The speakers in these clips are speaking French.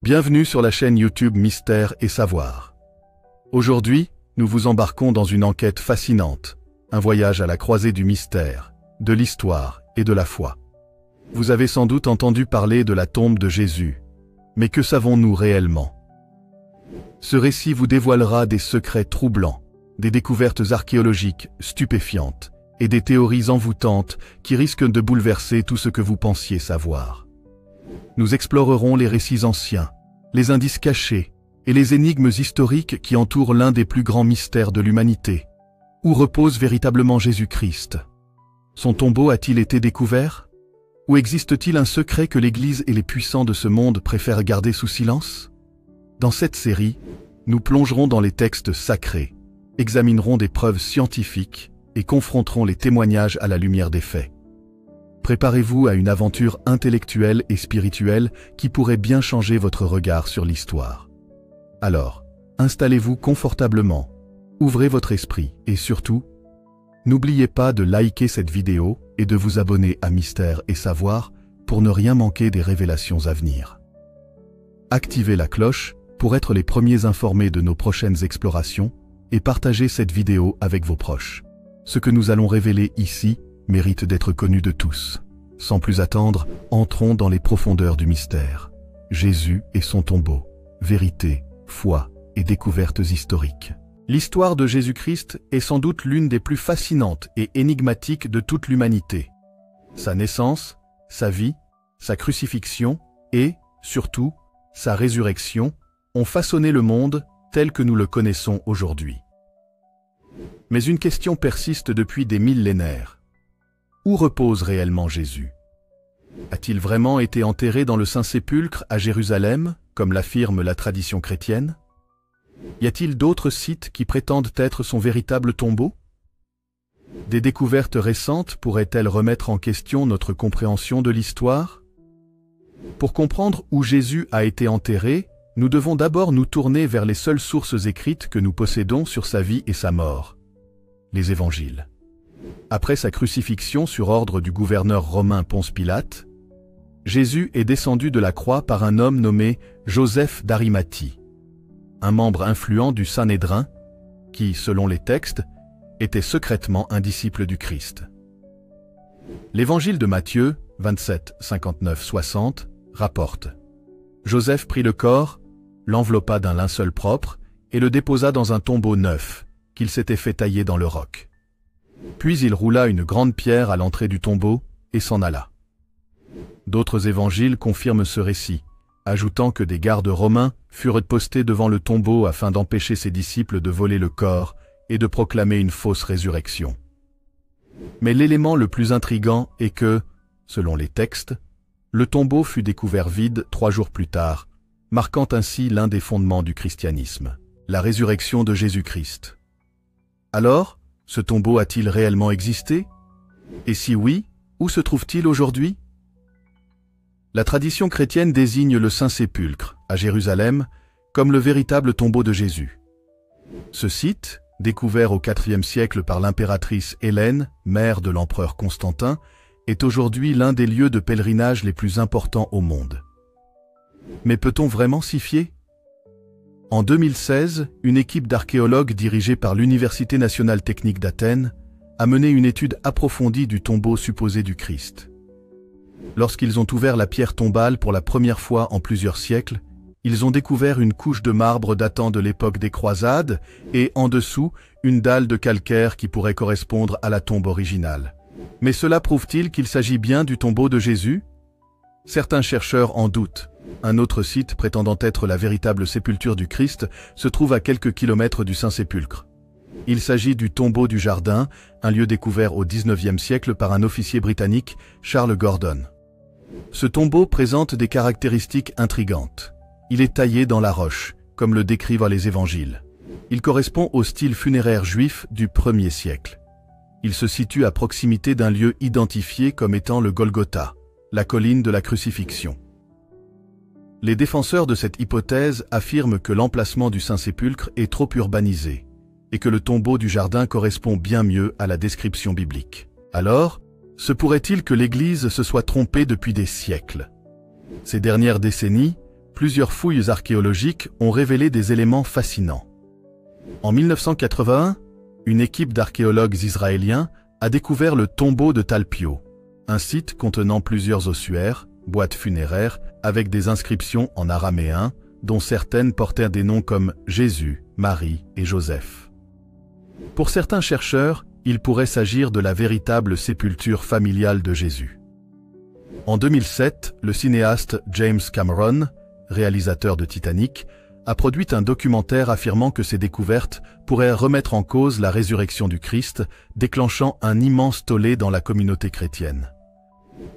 Bienvenue sur la chaîne YouTube Mystère et Savoir. Aujourd'hui, nous vous embarquons dans une enquête fascinante, un voyage à la croisée du mystère, de l'histoire et de la foi. Vous avez sans doute entendu parler de la tombe de Jésus, mais que savons-nous réellement? Ce récit vous dévoilera des secrets troublants, des découvertes archéologiques stupéfiantes et des théories envoûtantes qui risquent de bouleverser tout ce que vous pensiez savoir. Nous explorerons les récits anciens, les indices cachés et les énigmes historiques qui entourent l'un des plus grands mystères de l'humanité. Où repose véritablement Jésus-Christ? Son tombeau a-t-il été découvert? Ou existe-t-il un secret que l'Église et les puissants de ce monde préfèrent garder sous silence? Dans cette série, nous plongerons dans les textes sacrés, examinerons des preuves scientifiques et confronterons les témoignages à la lumière des faits. Préparez-vous à une aventure intellectuelle et spirituelle qui pourrait bien changer votre regard sur l'histoire. Alors, installez-vous confortablement, ouvrez votre esprit et surtout, n'oubliez pas de liker cette vidéo et de vous abonner à Mystère et Savoir pour ne rien manquer des révélations à venir. Activez la cloche pour être les premiers informés de nos prochaines explorations et partagez cette vidéo avec vos proches. Ce que nous allons révéler ici mérite d'être connu de tous. Sans plus attendre, entrons dans les profondeurs du mystère. Jésus et son tombeau, vérité, foi et découvertes historiques. L'histoire de Jésus-Christ est sans doute l'une des plus fascinantes et énigmatiques de toute l'humanité. Sa naissance, sa vie, sa crucifixion et, surtout, sa résurrection ont façonné le monde tel que nous le connaissons aujourd'hui. Mais une question persiste depuis des millénaires. Où repose réellement Jésus? A-t-il vraiment été enterré dans le Saint-Sépulcre à Jérusalem, comme l'affirme la tradition chrétienne? Y a-t-il d'autres sites qui prétendent être son véritable tombeau? Des découvertes récentes pourraient-elles remettre en question notre compréhension de l'histoire? Pour comprendre où Jésus a été enterré, nous devons d'abord nous tourner vers les seules sources écrites que nous possédons sur sa vie et sa mort, les évangiles. Après sa crucifixion sur ordre du gouverneur romain Ponce Pilate, Jésus est descendu de la croix par un homme nommé Joseph d'Arimathie, un membre influent du Sanhédrin qui, selon les textes, était secrètement un disciple du Christ. L'évangile de Matthieu, 27, 59, 60, rapporte: Joseph prit le corps, l'enveloppa d'un linceul propre et le déposa dans un tombeau neuf qu'il s'était fait tailler dans le roc. Puis il roula une grande pierre à l'entrée du tombeau et s'en alla. D'autres évangiles confirment ce récit, ajoutant que des gardes romains furent postés devant le tombeau afin d'empêcher ses disciples de voler le corps et de proclamer une fausse résurrection. Mais l'élément le plus intrigant est que, selon les textes, le tombeau fut découvert vide 3 jours plus tard, marquant ainsi l'un des fondements du christianisme, la résurrection de Jésus-Christ. Alors, ce tombeau a-t-il réellement existé? Et si oui, où se trouve-t-il aujourd'hui? La tradition chrétienne désigne le Saint-Sépulcre, à Jérusalem, comme le véritable tombeau de Jésus. Ce site, découvert au IVe siècle par l'impératrice Hélène, mère de l'empereur Constantin, est aujourd'hui l'un des lieux de pèlerinage les plus importants au monde. Mais peut-on vraiment s'y fier? En 2016, une équipe d'archéologues dirigée par l'Université nationale technique d'Athènes a mené une étude approfondie du tombeau supposé du Christ. Lorsqu'ils ont ouvert la pierre tombale pour la première fois en plusieurs siècles, ils ont découvert une couche de marbre datant de l'époque des croisades et, en dessous, une dalle de calcaire qui pourrait correspondre à la tombe originale. Mais cela prouve-t-il qu'il s'agit bien du tombeau de Jésus? Certains chercheurs en doutent. Un autre site prétendant être la véritable sépulture du Christ se trouve à quelques kilomètres du Saint-Sépulcre. Il s'agit du tombeau du Jardin, un lieu découvert au XIXe siècle par un officier britannique, Charles Gordon. Ce tombeau présente des caractéristiques intrigantes. Il est taillé dans la roche, comme le décrivent les évangiles. Il correspond au style funéraire juif du 1er siècle. Il se situe à proximité d'un lieu identifié comme étant le Golgotha, la colline de la crucifixion. Les défenseurs de cette hypothèse affirment que l'emplacement du Saint-Sépulcre est trop urbanisé et que le tombeau du Jardin correspond bien mieux à la description biblique. Alors, se pourrait-il que l'Église se soit trompée depuis des siècles? Ces dernières décennies, plusieurs fouilles archéologiques ont révélé des éléments fascinants. En 1981, une équipe d'archéologues israéliens a découvert le tombeau de Talpio, un site contenant plusieurs ossuaires, boîtes funéraires, avec des inscriptions en araméen, dont certaines portaient des noms comme Jésus, Marie et Joseph. Pour certains chercheurs, il pourrait s'agir de la véritable sépulture familiale de Jésus. En 2007, le cinéaste James Cameron, réalisateur de Titanic, a produit un documentaire affirmant que ces découvertes pourraient remettre en cause la résurrection du Christ, déclenchant un immense tollé dans la communauté chrétienne.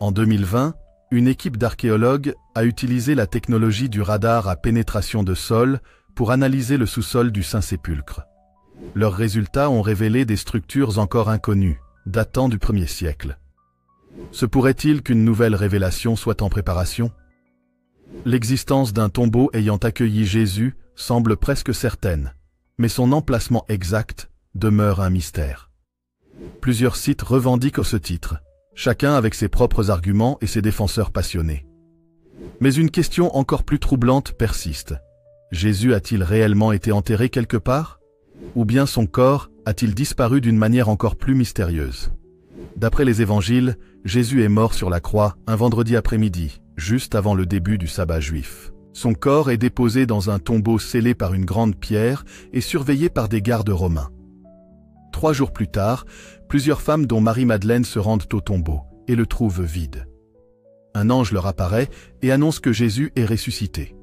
En 2020, une équipe d'archéologues a utilisé la technologie du radar à pénétration de sol pour analyser le sous-sol du Saint-Sépulcre. Leurs résultats ont révélé des structures encore inconnues, datant du 1er siècle. Se pourrait-il qu'une nouvelle révélation soit en préparation ? L'existence d'un tombeau ayant accueilli Jésus semble presque certaine, mais son emplacement exact demeure un mystère. Plusieurs sites revendiquent ce titre, chacun avec ses propres arguments et ses défenseurs passionnés. Mais une question encore plus troublante persiste. Jésus a-t-il réellement été enterré quelque part ? Ou bien son corps a-t-il disparu d'une manière encore plus mystérieuse ? D'après les évangiles, Jésus est mort sur la croix un vendredi après-midi, juste avant le début du sabbat juif. Son corps est déposé dans un tombeau scellé par une grande pierre et surveillé par des gardes romains. 3 jours plus tard, plusieurs femmes dont Marie-Madeleine se rendent au tombeau et le trouvent vide. Un ange leur apparaît et annonce que Jésus est ressuscité.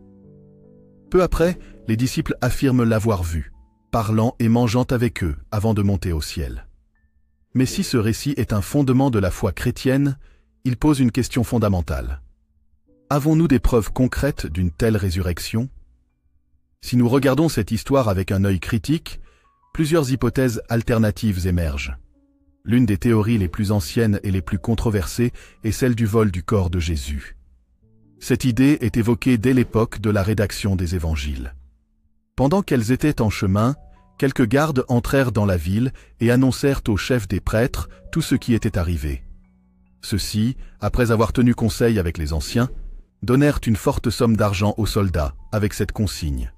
Peu après, les disciples affirment l'avoir vu, parlant et mangeant avec eux avant de monter au ciel. Mais si ce récit est un fondement de la foi chrétienne, il pose une question fondamentale. Avons-nous des preuves concrètes d'une telle résurrection ? Si nous regardons cette histoire avec un œil critique, plusieurs hypothèses alternatives émergent. L'une des théories les plus anciennes et les plus controversées est celle du vol du corps de Jésus. Cette idée est évoquée dès l'époque de la rédaction des évangiles. Pendant qu'elles étaient en chemin, quelques gardes entrèrent dans la ville et annoncèrent au chef des prêtres tout ce qui était arrivé. Ceux-ci, après avoir tenu conseil avec les anciens, donnèrent une forte somme d'argent aux soldats avec cette consigne.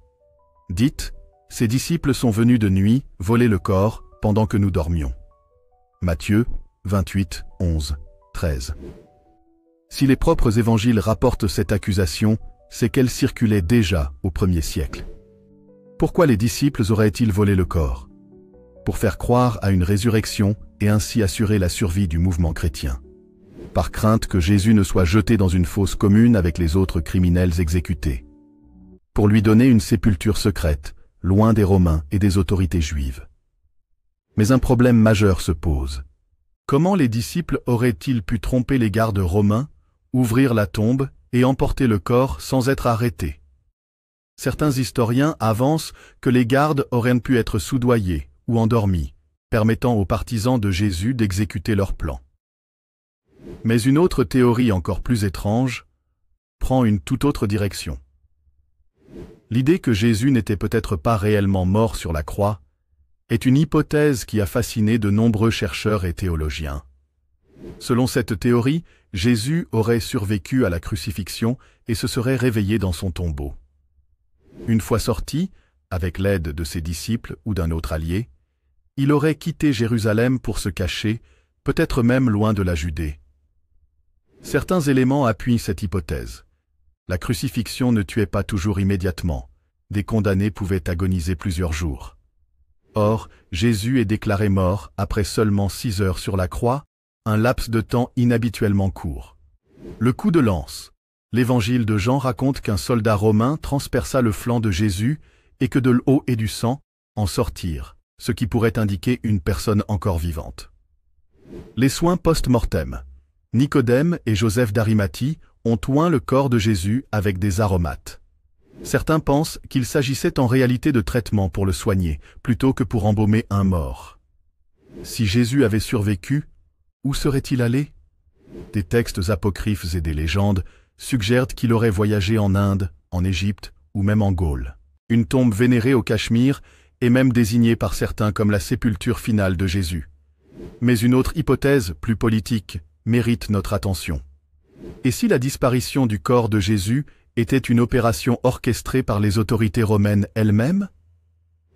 Dites, ces disciples sont venus de nuit voler le corps pendant que nous dormions. Matthieu 28, 11, 13. Si les propres évangiles rapportent cette accusation, c'est qu'elle circulait déjà au 1er siècle. Pourquoi les disciples auraient-ils volé le corps ? Pour faire croire à une résurrection et ainsi assurer la survie du mouvement chrétien. Par crainte que Jésus ne soit jeté dans une fosse commune avec les autres criminels exécutés. Pour lui donner une sépulture secrète, loin des Romains et des autorités juives. Mais un problème majeur se pose. Comment les disciples auraient-ils pu tromper les gardes romains, ouvrir la tombe et emporter le corps sans être arrêtés ? Certains historiens avancent que les gardes auraient pu être soudoyés ou endormis, permettant aux partisans de Jésus d'exécuter leur plan. Mais une autre théorie encore plus étrange prend une toute autre direction. L'idée que Jésus n'était peut-être pas réellement mort sur la croix est une hypothèse qui a fasciné de nombreux chercheurs et théologiens. Selon cette théorie, Jésus aurait survécu à la crucifixion et se serait réveillé dans son tombeau. Une fois sorti, avec l'aide de ses disciples ou d'un autre allié, il aurait quitté Jérusalem pour se cacher, peut-être même loin de la Judée. Certains éléments appuient cette hypothèse. La crucifixion ne tuait pas toujours immédiatement. Des condamnés pouvaient agoniser plusieurs jours. Or, Jésus est déclaré mort après seulement 6 heures sur la croix, un laps de temps inhabituellement court. Le coup de lance. L'évangile de Jean raconte qu'un soldat romain transperça le flanc de Jésus et que de l'eau et du sang en sortirent, ce qui pourrait indiquer une personne encore vivante. Les soins post-mortem. Nicodème et Joseph d'Arimathie ont oint le corps de Jésus avec des aromates. Certains pensent qu'il s'agissait en réalité de traitements pour le soigner, plutôt que pour embaumer un mort. Si Jésus avait survécu, où serait-il allé ? Des textes apocryphes et des légendes suggèrent qu'il aurait voyagé en Inde, en Égypte ou même en Gaule. Une tombe vénérée au Cachemire est même désignée par certains comme la sépulture finale de Jésus. Mais une autre hypothèse, plus politique, mérite notre attention. Et si la disparition du corps de Jésus était une opération orchestrée par les autorités romaines elles-mêmes?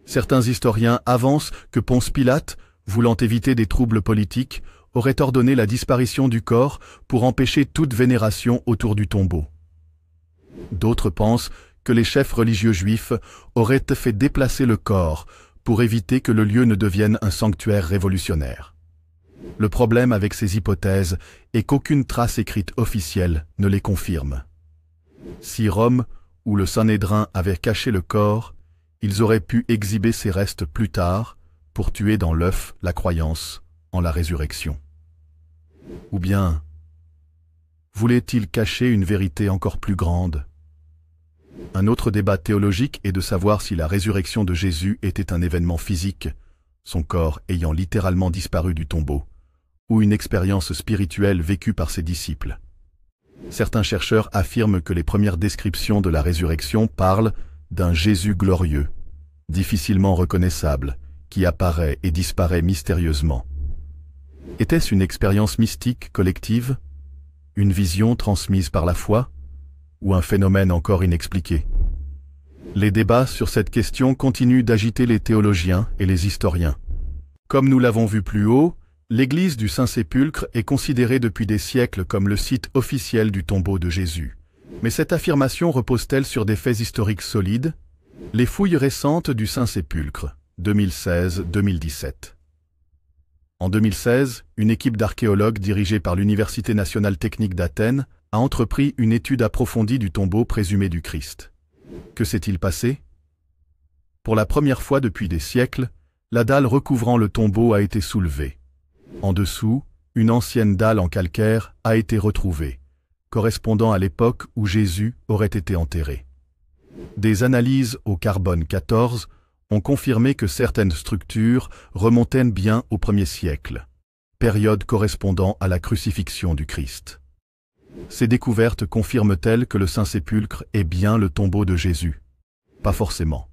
Certains historiens avancent que Ponce Pilate, voulant éviter des troubles politiques, aurait ordonné la disparition du corps pour empêcher toute vénération autour du tombeau. D'autres pensent que les chefs religieux juifs auraient fait déplacer le corps pour éviter que le lieu ne devienne un sanctuaire révolutionnaire. Le problème avec ces hypothèses est qu'aucune trace écrite officielle ne les confirme. Si Rome ou le Sanhédrin avaient caché le corps, ils auraient pu exhiber ses restes plus tard pour tuer dans l'œuf la croyance en la résurrection. Ou bien, voulaient-ils cacher une vérité encore plus grande? Un autre débat théologique est de savoir si la résurrection de Jésus était un événement physique, son corps ayant littéralement disparu du tombeau, ou une expérience spirituelle vécue par ses disciples. Certains chercheurs affirment que les premières descriptions de la résurrection parlent d'un Jésus glorieux, difficilement reconnaissable, qui apparaît et disparaît mystérieusement. Était-ce une expérience mystique collective, une vision transmise par la foi, ou un phénomène encore inexpliqué? Les débats sur cette question continuent d'agiter les théologiens et les historiens. Comme nous l'avons vu plus haut, l'église du Saint-Sépulcre est considérée depuis des siècles comme le site officiel du tombeau de Jésus. Mais cette affirmation repose-t-elle sur des faits historiques solides? Les fouilles récentes du Saint-Sépulcre, 2016-2017. En 2016, une équipe d'archéologues dirigée par l'Université nationale technique d'Athènes a entrepris une étude approfondie du tombeau présumé du Christ. Que s'est-il passé? Pour la première fois depuis des siècles, la dalle recouvrant le tombeau a été soulevée. En dessous, une ancienne dalle en calcaire a été retrouvée, correspondant à l'époque où Jésus aurait été enterré. Des analyses au carbone 14 ont confirmé que certaines structures remontaient bien au 1er siècle, période correspondant à la crucifixion du Christ. Ces découvertes confirment-elles que le Saint-Sépulcre est bien le tombeau de Jésus? Pas forcément.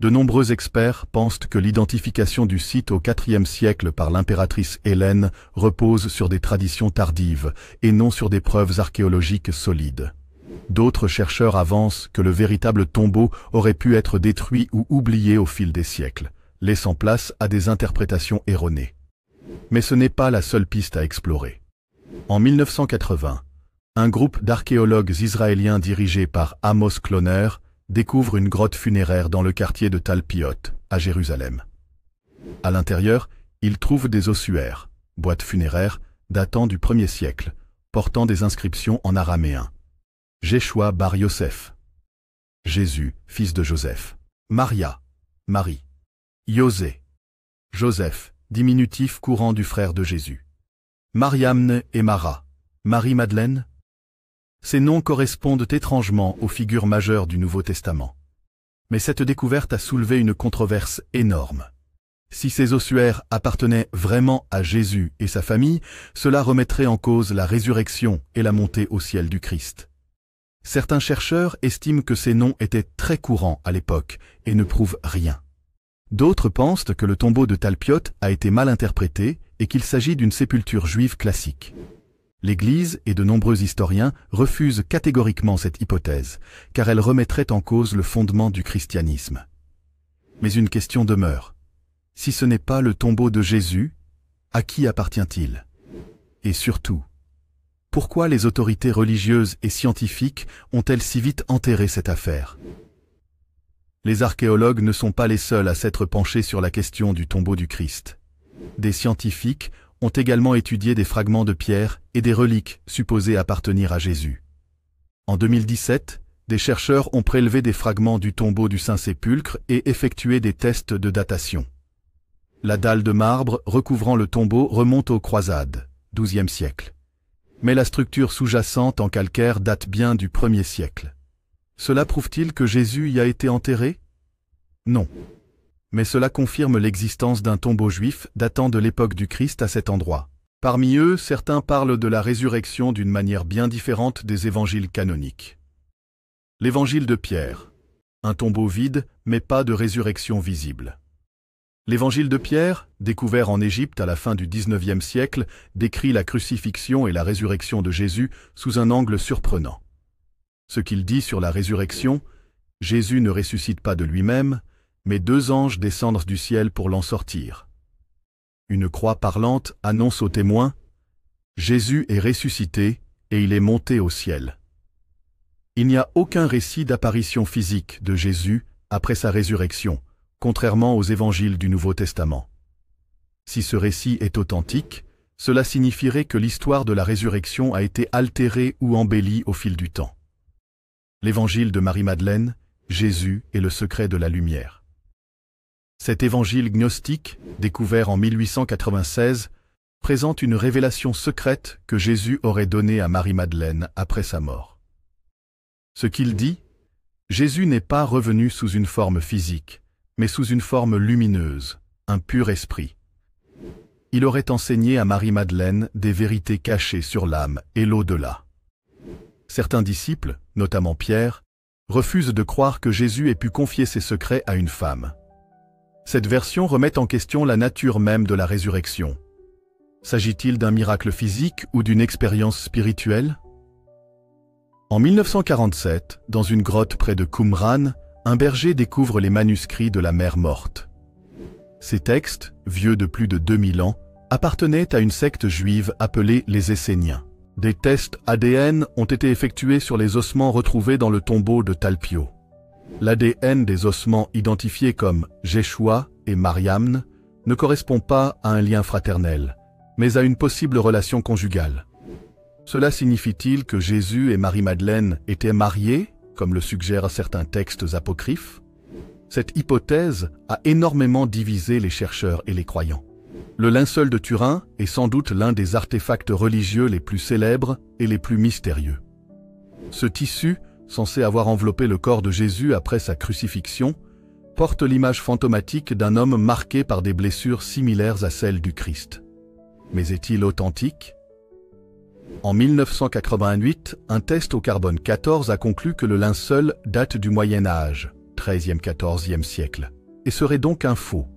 De nombreux experts pensent que l'identification du site au IVe siècle par l'impératrice Hélène repose sur des traditions tardives et non sur des preuves archéologiques solides. D'autres chercheurs avancent que le véritable tombeau aurait pu être détruit ou oublié au fil des siècles, laissant place à des interprétations erronées. Mais ce n'est pas la seule piste à explorer. En 1980, un groupe d'archéologues israéliens dirigé par Amos Kloner découvre une grotte funéraire dans le quartier de Talpiot, à Jérusalem. À l'intérieur, ils trouvent des ossuaires, boîtes funéraires datant du 1er siècle, portant des inscriptions en araméen. Jéchoua bar Yosef. Jésus, fils de Joseph. Maria, Marie. José. Joseph, diminutif courant du frère de Jésus. Mariamne et Mara. Marie-Madeleine. Ces noms correspondent étrangement aux figures majeures du Nouveau Testament. Mais cette découverte a soulevé une controverse énorme. Si ces ossuaires appartenaient vraiment à Jésus et sa famille, cela remettrait en cause la résurrection et la montée au ciel du Christ. Certains chercheurs estiment que ces noms étaient très courants à l'époque et ne prouvent rien. D'autres pensent que le tombeau de Talpiot a été mal interprété et qu'il s'agit d'une sépulture juive classique. L'Église et de nombreux historiens refusent catégoriquement cette hypothèse, car elle remettrait en cause le fondement du christianisme. Mais une question demeure. Si ce n'est pas le tombeau de Jésus, à qui appartient-il? Et surtout, pourquoi les autorités religieuses et scientifiques ont-elles si vite enterré cette affaire? Les archéologues ne sont pas les seuls à s'être penchés sur la question du tombeau du Christ. Des scientifiques ont également étudié des fragments de pierre et des reliques supposées appartenir à Jésus. En 2017, des chercheurs ont prélevé des fragments du tombeau du Saint-Sépulcre et effectué des tests de datation. La dalle de marbre recouvrant le tombeau remonte aux croisades, XIIe siècle. Mais la structure sous-jacente en calcaire date bien du 1er siècle. Cela prouve-t-il que Jésus y a été enterré? Non. Mais cela confirme l'existence d'un tombeau juif datant de l'époque du Christ à cet endroit. Parmi eux, certains parlent de la résurrection d'une manière bien différente des évangiles canoniques. L'évangile de Pierre. Un tombeau vide, mais pas de résurrection visible. L'évangile de Pierre, découvert en Égypte à la fin du XIXe siècle, décrit la crucifixion et la résurrection de Jésus sous un angle surprenant. Ce qu'il dit sur la résurrection, Jésus ne ressuscite pas de lui-même, mais 2 anges descendent du ciel pour l'en sortir. Une croix parlante annonce aux témoins « Jésus est ressuscité et il est monté au ciel ». Il n'y a aucun récit d'apparition physique de Jésus après sa résurrection, contrairement aux évangiles du Nouveau Testament. Si ce récit est authentique, cela signifierait que l'histoire de la résurrection a été altérée ou embellie au fil du temps. L'évangile de Marie-Madeleine, Jésus est le secret de la lumière. Cet évangile gnostique, découvert en 1896, présente une révélation secrète que Jésus aurait donnée à Marie-Madeleine après sa mort. Ce qu'il dit, Jésus n'est pas revenu sous une forme physique, mais sous une forme lumineuse, un pur esprit. Il aurait enseigné à Marie-Madeleine des vérités cachées sur l'âme et l'au-delà. Certains disciples, notamment Pierre, refusent de croire que Jésus ait pu confier ses secrets à une femme. Cette version remet en question la nature même de la résurrection. S'agit-il d'un miracle physique ou d'une expérience spirituelle ? En 1947, dans une grotte près de Qumran, un berger découvre les manuscrits de la Mère morte. Ces textes, vieux de plus de 2000 ans, appartenaient à une secte juive appelée les Esséniens. Des tests ADN ont été effectués sur les ossements retrouvés dans le tombeau de Talpio. L'ADN des ossements identifiés comme Jéchoua et Mariamne ne correspond pas à un lien fraternel, mais à une possible relation conjugale. Cela signifie-t-il que Jésus et Marie-Madeleine étaient mariés, comme le suggèrent certains textes apocryphes ? Cette hypothèse a énormément divisé les chercheurs et les croyants. Le linceul de Turin est sans doute l'un des artefacts religieux les plus célèbres et les plus mystérieux. Ce tissu, censé avoir enveloppé le corps de Jésus après sa crucifixion, porte l'image fantomatique d'un homme marqué par des blessures similaires à celles du Christ. Mais est-il authentique ? En 1988, un test au carbone 14 a conclu que le linceul date du Moyen Âge, 13e-14e siècle, et serait donc un faux.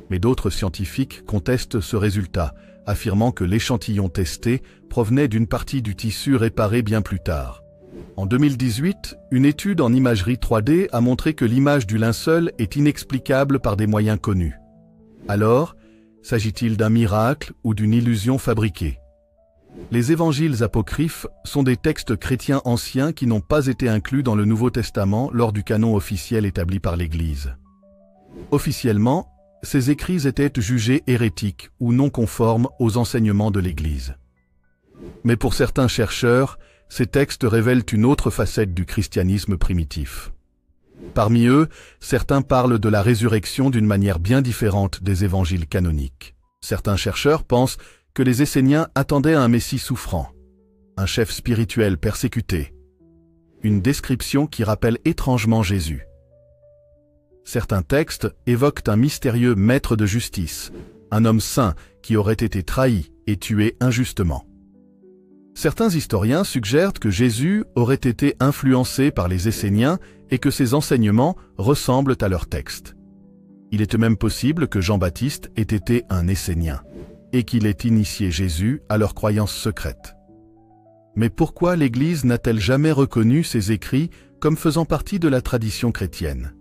Mais d'autres scientifiques contestent ce résultat, affirmant que l'échantillon testé provenait d'une partie du tissu réparé bien plus tard. En 2018, une étude en imagerie 3D a montré que l'image du linceul est inexplicable par des moyens connus. Alors, s'agit-il d'un miracle ou d'une illusion fabriquée ? Les évangiles apocryphes sont des textes chrétiens anciens qui n'ont pas été inclus dans le Nouveau Testament lors du canon officiel établi par l'Église. Officiellement, ces écrits étaient jugés hérétiques ou non conformes aux enseignements de l'Église. Mais pour certains chercheurs, ces textes révèlent une autre facette du christianisme primitif. Parmi eux, certains parlent de la résurrection d'une manière bien différente des évangiles canoniques. Certains chercheurs pensent que les Esséniens attendaient un Messie souffrant, un chef spirituel persécuté, une description qui rappelle étrangement Jésus. Certains textes évoquent un mystérieux maître de justice, un homme saint qui aurait été trahi et tué injustement. Certains historiens suggèrent que Jésus aurait été influencé par les Esséniens et que ses enseignements ressemblent à leurs textes. Il est même possible que Jean-Baptiste ait été un Essénien et qu'il ait initié Jésus à leurs croyances secrètes. Mais pourquoi l'Église n'a-t-elle jamais reconnu ces écrits comme faisant partie de la tradition chrétienne ?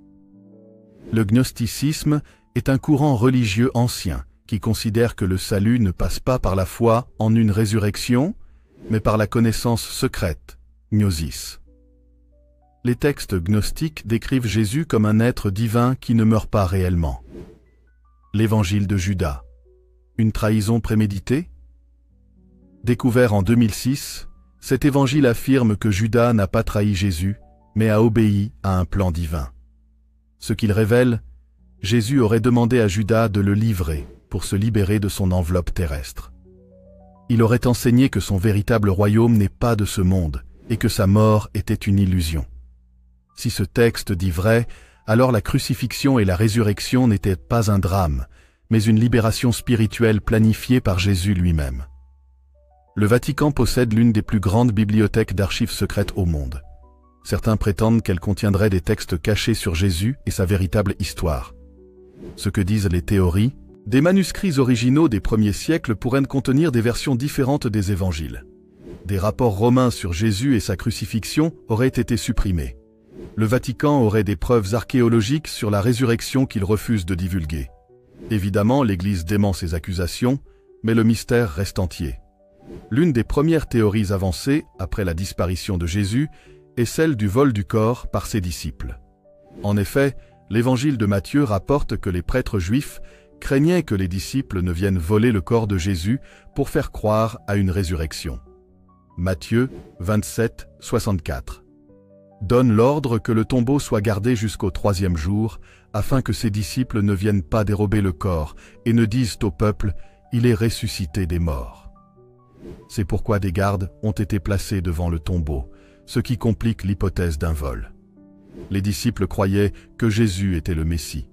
Le gnosticisme est un courant religieux ancien qui considère que le salut ne passe pas par la foi en une résurrection, mais par la connaissance secrète, gnosis. Les textes gnostiques décrivent Jésus comme un être divin qui ne meurt pas réellement. L'évangile de Judas. Une trahison préméditée ? Découvert en 2006, cet évangile affirme que Judas n'a pas trahi Jésus, mais a obéi à un plan divin. Ce qu'il révèle, Jésus aurait demandé à Judas de le livrer pour se libérer de son enveloppe terrestre. Il aurait enseigné que son véritable royaume n'est pas de ce monde et que sa mort était une illusion. Si ce texte dit vrai, alors la crucifixion et la résurrection n'étaient pas un drame, mais une libération spirituelle planifiée par Jésus lui-même. Le Vatican possède l'une des plus grandes bibliothèques d'archives secrètes au monde. Certains prétendent qu'elle contiendrait des textes cachés sur Jésus et sa véritable histoire. Ce que disent les théories, des manuscrits originaux des premiers siècles pourraient contenir des versions différentes des évangiles. Des rapports romains sur Jésus et sa crucifixion auraient été supprimés. Le Vatican aurait des preuves archéologiques sur la résurrection qu'il refuse de divulguer. Évidemment, l'Église dément ces accusations, mais le mystère reste entier. L'une des premières théories avancées, après la disparition de Jésus, est celle du vol du corps par ses disciples. En effet, l'Évangile de Matthieu rapporte que les prêtres juifs craignaient que les disciples ne viennent voler le corps de Jésus pour faire croire à une résurrection. Matthieu 27, 64 donne l'ordre que le tombeau soit gardé jusqu'au 3e jour, afin que ses disciples ne viennent pas dérober le corps et ne disent au peuple « Il est ressuscité des morts ». C'est pourquoi des gardes ont été placés devant le tombeau, ce qui complique l'hypothèse d'un vol. Les disciples croyaient que Jésus était le Messie.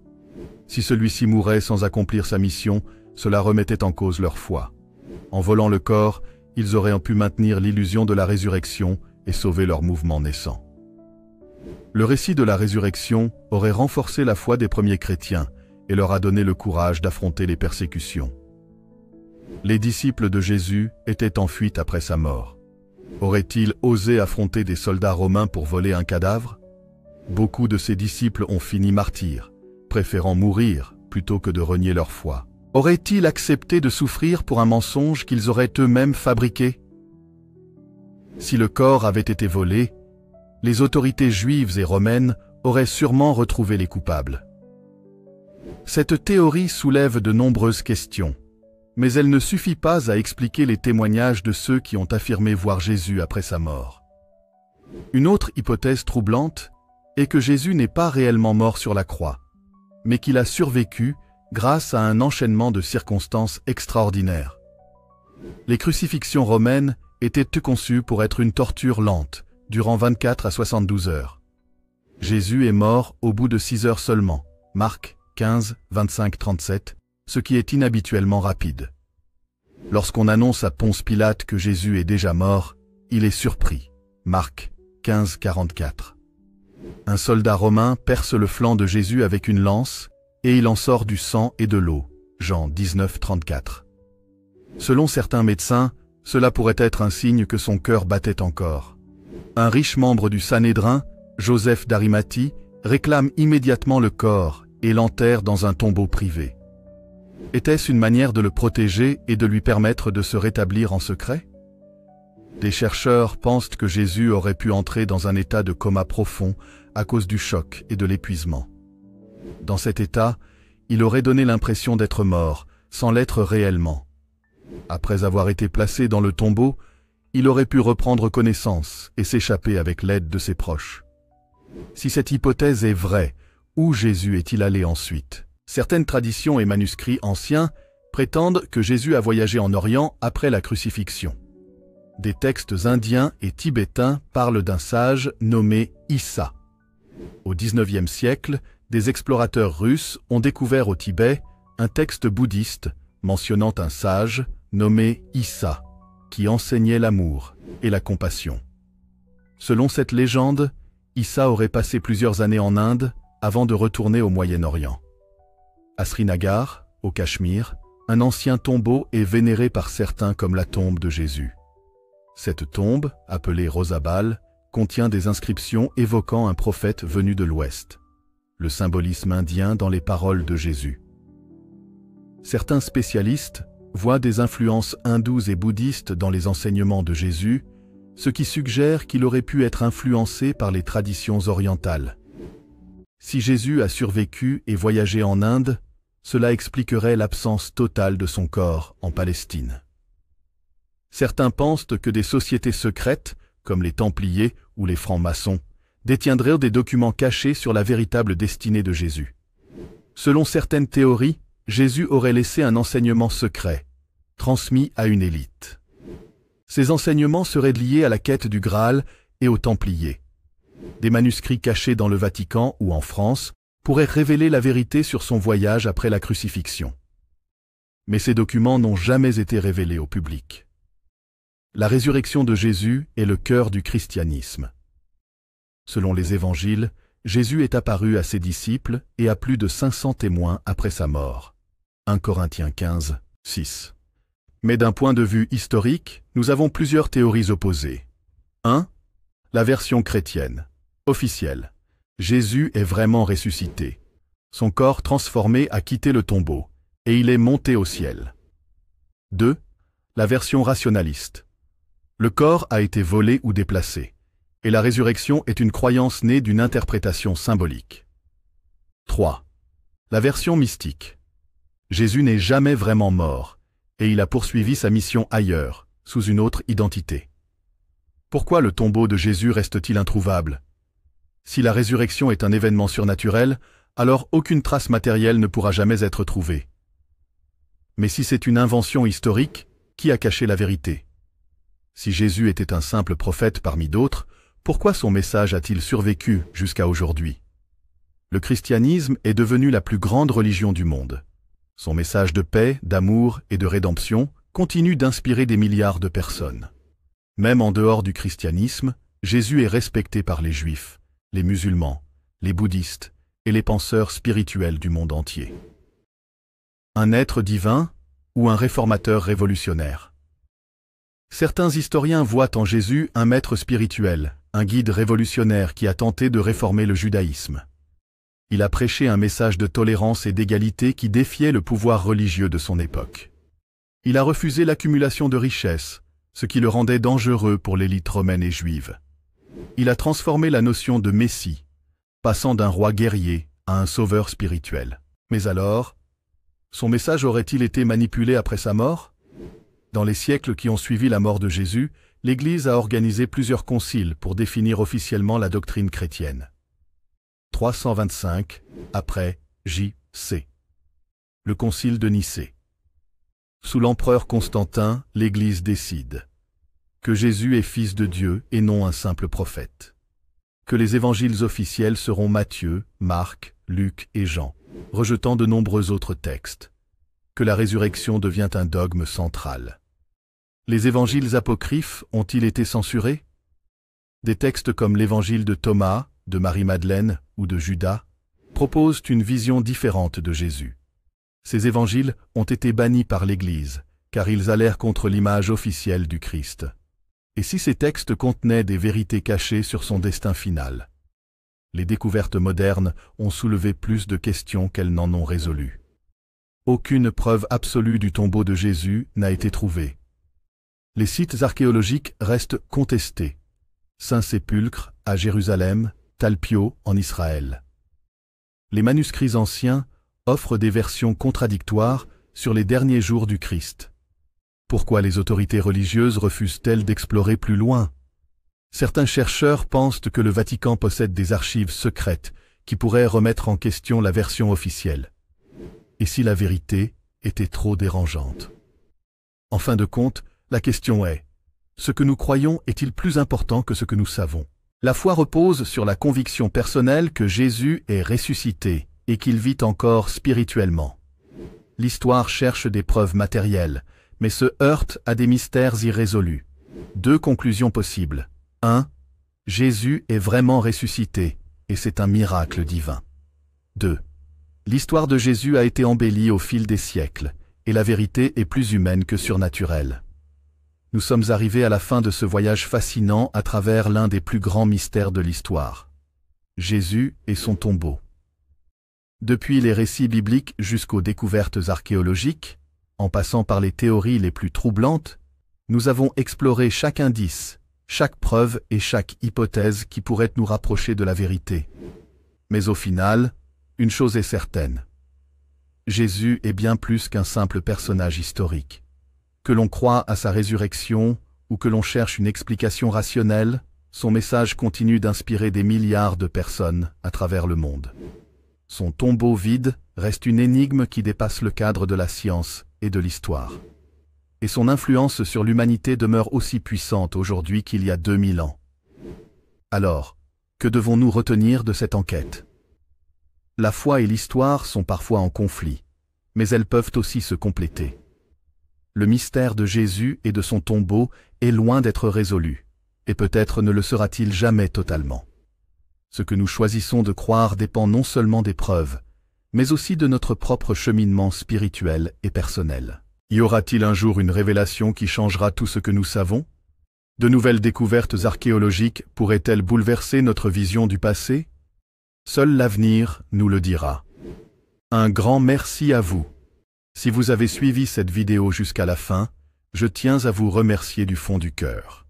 Si celui-ci mourait sans accomplir sa mission, cela remettait en cause leur foi. En volant le corps, ils auraient pu maintenir l'illusion de la résurrection et sauver leur mouvement naissant. Le récit de la résurrection aurait renforcé la foi des premiers chrétiens et leur a donné le courage d'affronter les persécutions. Les disciples de Jésus étaient en fuite après sa mort. Auraient-ils osé affronter des soldats romains pour voler un cadavre? Beaucoup de ces disciples ont fini martyrs, préférant mourir plutôt que de renier leur foi. Auraient-ils accepté de souffrir pour un mensonge qu'ils auraient eux-mêmes fabriqué? Si le corps avait été volé, les autorités juives et romaines auraient sûrement retrouvé les coupables. Cette théorie soulève de nombreuses questions, mais elle ne suffit pas à expliquer les témoignages de ceux qui ont affirmé voir Jésus après sa mort. Une autre hypothèse troublante est que Jésus n'est pas réellement mort sur la croix, mais qu'il a survécu grâce à un enchaînement de circonstances extraordinaires. Les crucifixions romaines étaient conçues pour être une torture lente, durant 24 à 72 heures. Jésus est mort au bout de 6 heures seulement, Marc 15, 25-37, ce qui est inhabituellement rapide. Lorsqu'on annonce à Ponce Pilate que Jésus est déjà mort, il est surpris, Marc 15, 44. Un soldat romain perce le flanc de Jésus avec une lance, et il en sort du sang et de l'eau, Jean 19, 34. Selon certains médecins, cela pourrait être un signe que son cœur battait encore. Un riche membre du Sanhédrin, Joseph d'Arimathie, réclame immédiatement le corps et l'enterre dans un tombeau privé. Était-ce une manière de le protéger et de lui permettre de se rétablir en secret? Des chercheurs pensent que Jésus aurait pu entrer dans un état de coma profond à cause du choc et de l'épuisement. Dans cet état, il aurait donné l'impression d'être mort, sans l'être réellement. Après avoir été placé dans le tombeau, il aurait pu reprendre connaissance et s'échapper avec l'aide de ses proches. Si cette hypothèse est vraie, où Jésus est-il allé ensuite? Certaines traditions et manuscrits anciens prétendent que Jésus a voyagé en Orient après la crucifixion. Des textes indiens et tibétains parlent d'un sage nommé Issa. Au XIXe siècle, des explorateurs russes ont découvert au Tibet un texte bouddhiste mentionnant un sage nommé Issa, qui enseignait l'amour et la compassion. Selon cette légende, Issa aurait passé plusieurs années en Inde avant de retourner au Moyen-Orient. À Srinagar, au Cachemire, un ancien tombeau est vénéré par certains comme la tombe de Jésus. Cette tombe, appelée Rosabal, contient des inscriptions évoquant un prophète venu de l'Ouest, le symbolisme indien dans les paroles de Jésus. Certains spécialistes voient des influences hindoues et bouddhistes dans les enseignements de Jésus, ce qui suggère qu'il aurait pu être influencé par les traditions orientales. Si Jésus a survécu et voyagé en Inde, cela expliquerait l'absence totale de son corps en Palestine. Certains pensent que des sociétés secrètes, comme les Templiers ou les francs-maçons, détiendraient des documents cachés sur la véritable destinée de Jésus. Selon certaines théories, Jésus aurait laissé un enseignement secret, transmis à une élite. Ces enseignements seraient liés à la quête du Graal et aux Templiers. Des manuscrits cachés dans le Vatican ou en France pourraient révéler la vérité sur son voyage après la crucifixion. Mais ces documents n'ont jamais été révélés au public. La résurrection de Jésus est le cœur du christianisme. Selon les évangiles, Jésus est apparu à ses disciples et à plus de 500 témoins après sa mort. 1 Corinthiens 15, 6. Mais d'un point de vue historique, nous avons plusieurs théories opposées. 1. La version chrétienne, officielle. Jésus est vraiment ressuscité. Son corps transformé a quitté le tombeau, et il est monté au ciel. 2. La version rationaliste. Le corps a été volé ou déplacé, et la résurrection est une croyance née d'une interprétation symbolique. 3. La version mystique. Jésus n'est jamais vraiment mort, et il a poursuivi sa mission ailleurs, sous une autre identité. Pourquoi le tombeau de Jésus reste-t-il introuvable? Si la résurrection est un événement surnaturel, alors aucune trace matérielle ne pourra jamais être trouvée. Mais si c'est une invention historique, qui a caché la vérité? Si Jésus était un simple prophète parmi d'autres, pourquoi son message a-t-il survécu jusqu'à aujourd'hui? Le christianisme est devenu la plus grande religion du monde. Son message de paix, d'amour et de rédemption continue d'inspirer des milliards de personnes. Même en dehors du christianisme, Jésus est respecté par les juifs, les musulmans, les bouddhistes et les penseurs spirituels du monde entier. Un être divin ou un réformateur révolutionnaire? Certains historiens voient en Jésus un maître spirituel, un guide révolutionnaire qui a tenté de réformer le judaïsme. Il a prêché un message de tolérance et d'égalité qui défiait le pouvoir religieux de son époque. Il a refusé l'accumulation de richesses, ce qui le rendait dangereux pour l'élite romaine et juive. Il a transformé la notion de Messie, passant d'un roi guerrier à un sauveur spirituel. Mais alors, son message aurait-il été manipulé après sa mort? Dans les siècles qui ont suivi la mort de Jésus, l'Église a organisé plusieurs conciles pour définir officiellement la doctrine chrétienne. 325, après J.C. Le concile de Nicée. Sous l'empereur Constantin, l'Église décide que Jésus est fils de Dieu et non un simple prophète. Que les évangiles officiels seront Matthieu, Marc, Luc et Jean, rejetant de nombreux autres textes. Que la résurrection devient un dogme central. Les évangiles apocryphes ont-ils été censurés? Des textes comme l'évangile de Thomas, de Marie-Madeleine ou de Judas proposent une vision différente de Jésus. Ces évangiles ont été bannis par l'Église, car ils allèrent contre l'image officielle du Christ. Et si ces textes contenaient des vérités cachées sur son destin final? Les découvertes modernes ont soulevé plus de questions qu'elles n'en ont résolu. Aucune preuve absolue du tombeau de Jésus n'a été trouvée. Les sites archéologiques restent contestés. Saint-Sépulcre à Jérusalem, Talpio en Israël. Les manuscrits anciens offrent des versions contradictoires sur les derniers jours du Christ. Pourquoi les autorités religieuses refusent-elles d'explorer plus loin? Certains chercheurs pensent que le Vatican possède des archives secrètes qui pourraient remettre en question la version officielle. Et si la vérité était trop dérangeante? En fin de compte, la question est, ce que nous croyons est-il plus important que ce que nous savons? La foi repose sur la conviction personnelle que Jésus est ressuscité et qu'il vit encore spirituellement. L'histoire cherche des preuves matérielles, mais se heurte à des mystères irrésolus. Deux conclusions possibles. 1. Jésus est vraiment ressuscité, et c'est un miracle divin. 2. L'histoire de Jésus a été embellie au fil des siècles, et la vérité est plus humaine que surnaturelle. Nous sommes arrivés à la fin de ce voyage fascinant à travers l'un des plus grands mystères de l'histoire. Jésus et son tombeau. Depuis les récits bibliques jusqu'aux découvertes archéologiques, en passant par les théories les plus troublantes, nous avons exploré chaque indice, chaque preuve et chaque hypothèse qui pourrait nous rapprocher de la vérité. Mais au final, une chose est certaine. Jésus est bien plus qu'un simple personnage historique. Que l'on croie à sa résurrection ou que l'on cherche une explication rationnelle, son message continue d'inspirer des milliards de personnes à travers le monde. Son tombeau vide reste une énigme qui dépasse le cadre de la science et de l'histoire. Et son influence sur l'humanité demeure aussi puissante aujourd'hui qu'il y a 2000 ans. Alors, que devons-nous retenir de cette enquête? La foi et l'histoire sont parfois en conflit, mais elles peuvent aussi se compléter. Le mystère de Jésus et de son tombeau est loin d'être résolu, et peut-être ne le sera-t-il jamais totalement. Ce que nous choisissons de croire dépend non seulement des preuves, mais aussi de notre propre cheminement spirituel et personnel. Y aura-t-il un jour une révélation qui changera tout ce que nous savons? De nouvelles découvertes archéologiques pourraient-elles bouleverser notre vision du passé? Seul l'avenir nous le dira. Un grand merci à vous. Si vous avez suivi cette vidéo jusqu'à la fin, je tiens à vous remercier du fond du cœur.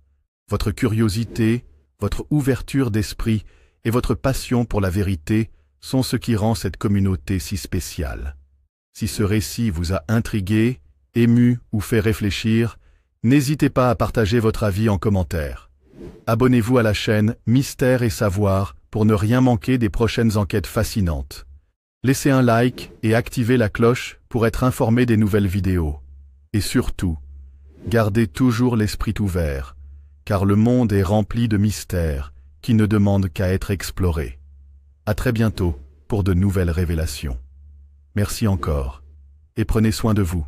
Votre curiosité, votre ouverture d'esprit et votre passion pour la vérité sont ce qui rend cette communauté si spéciale. Si ce récit vous a intrigué, ému ou fait réfléchir, n'hésitez pas à partager votre avis en commentaire. Abonnez-vous à la chaîne Mystère et Savoir pour ne rien manquer des prochaines enquêtes fascinantes. Laissez un like et activez la cloche pour être informé des nouvelles vidéos. Et surtout, gardez toujours l'esprit ouvert, car le monde est rempli de mystères qui ne demandent qu'à être explorés. À très bientôt pour de nouvelles révélations. Merci encore, et prenez soin de vous.